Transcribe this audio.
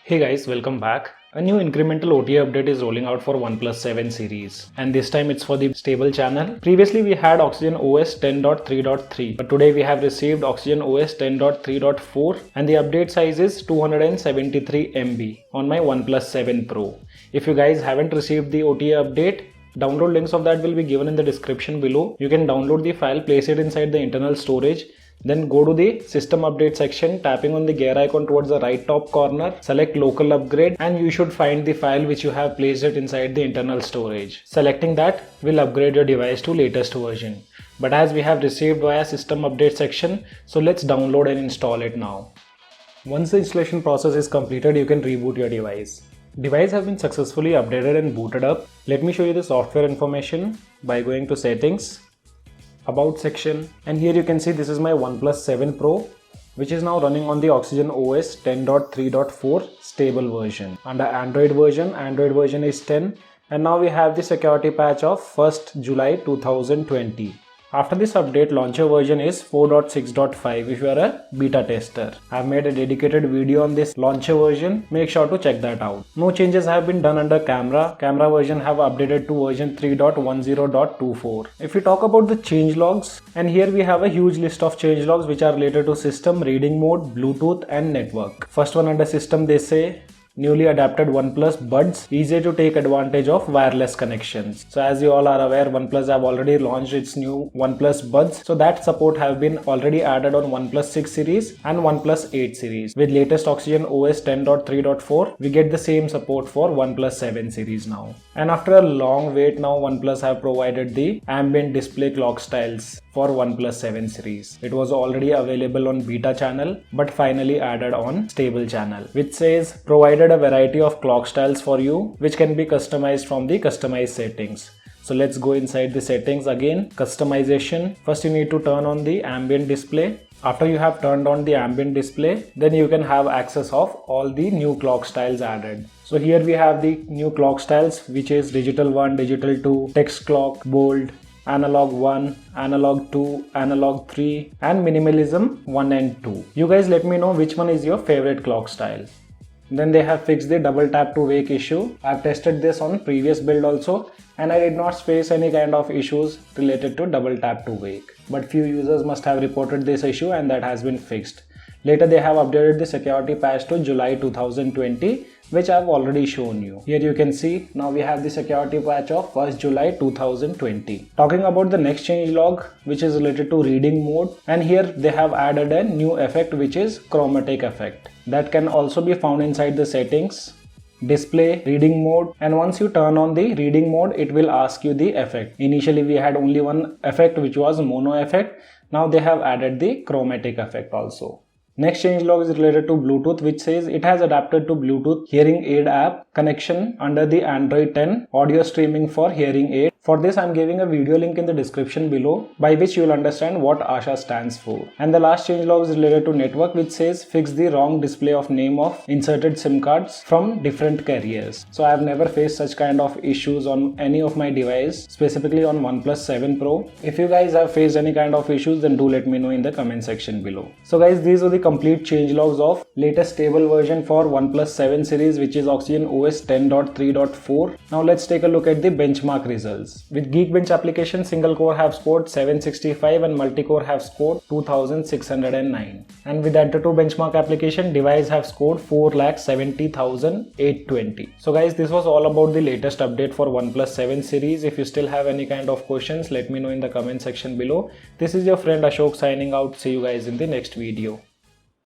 Hey guys, welcome back. A new incremental OTA update is rolling out for OnePlus 7 series, and this time it's for the stable channel. Previously we had Oxygen OS 10.3.3, but today we have received Oxygen OS 10.3.4 and the update size is 273 MB on my OnePlus 7 Pro. If you guys haven't received the OTA update, download links of that will be given in the description below. You can download the file, place it inside the internal storage. Then go to the system update section, tapping on the gear icon towards the right top corner, select local upgrade and you should find the file which you have placed it inside the internal storage. Selecting that will upgrade your device to latest version. But as we have received via system update section, so let's download and install it now. Once the installation process is completed, you can reboot your device. Device has been successfully updated and booted up. Let me show you the software information by going to settings, about section, and here you can see this is my OnePlus 7 Pro, which is now running on the Oxygen OS 10.3.4 stable version. Under Android version is 10, and now we have the security patch of 1st July 2020. After this update, launcher version is 4.6.5 if you are a beta tester. I have made a dedicated video on this launcher version, make sure to check that out. No changes have been done under camera version have updated to version 3.10.24. If we talk about the changelogs, and here we have a huge list of changelogs which are related to system, reading mode, Bluetooth and network. First one under system, they say newly adapted OnePlus Buds, easy to take advantage of wireless connections. So as you all are aware, OnePlus have already launched its new OnePlus Buds. So that support have been already added on OnePlus 6 series and OnePlus 8 series. With latest Oxygen OS 10.3.4, we get the same support for OnePlus 7 series now. And after a long wait, now OnePlus have provided the ambient display clock styles for OnePlus 7 series. It was already available on beta channel, but finally added on stable channel, which says provided a variety of clock styles for you, which can be customized from the customized settings. So let's go inside the settings again. Customization. First you need to turn on the ambient display. After you have turned on the ambient display, then you can have access of all the new clock styles added. So here we have the new clock styles, which is digital 1, digital 2, text clock, bold, analog 1, analog 2, analog 3 and minimalism 1 and 2. You guys let me know which one is your favorite clock style. Then they have fixed the double tap to wake issue. I've tested this on previous build also and I did not face any kind of issues related to double tap to wake. But few users must have reported this issue and that has been fixed. Later they have updated the security patch to July 2020, which I've already shown you. Here you can see now we have the security patch of 1st July 2020. Talking about the next changelog, which is related to reading mode, and here they have added a new effect which is chromatic effect. That can also be found inside the settings, display, reading mode, and once you turn on the reading mode, it will ask you the effect. Initially we had only one effect which was mono effect. Now they have added the chromatic effect also. Next changelog is related to Bluetooth, which says it has adapted to Bluetooth hearing aid app connection under the Android 10 audio streaming for hearing aid. For this I'm giving a video link in the description below by which you will understand what ASHA stands for. And the last changelog is related to network, which says fix the wrong display of name of inserted SIM cards from different carriers. So I have never faced such kind of issues on any of my device, specifically on OnePlus 7 Pro. If you guys have faced any kind of issues, then do let me know in the comment section below. So guys, these are the complete changelogs of latest stable version for OnePlus 7 series, which is Oxygen OS 10.3.4. Now let's take a look at the benchmark results. With Geekbench application, single core have scored 765 and multi-core have scored 2609. And with Antutu benchmark application, device have scored 4,70,820. So guys, this was all about the latest update for OnePlus 7 series. If you still have any kind of questions, let me know in the comment section below. This is your friend Ashok signing out. See you guys in the next video.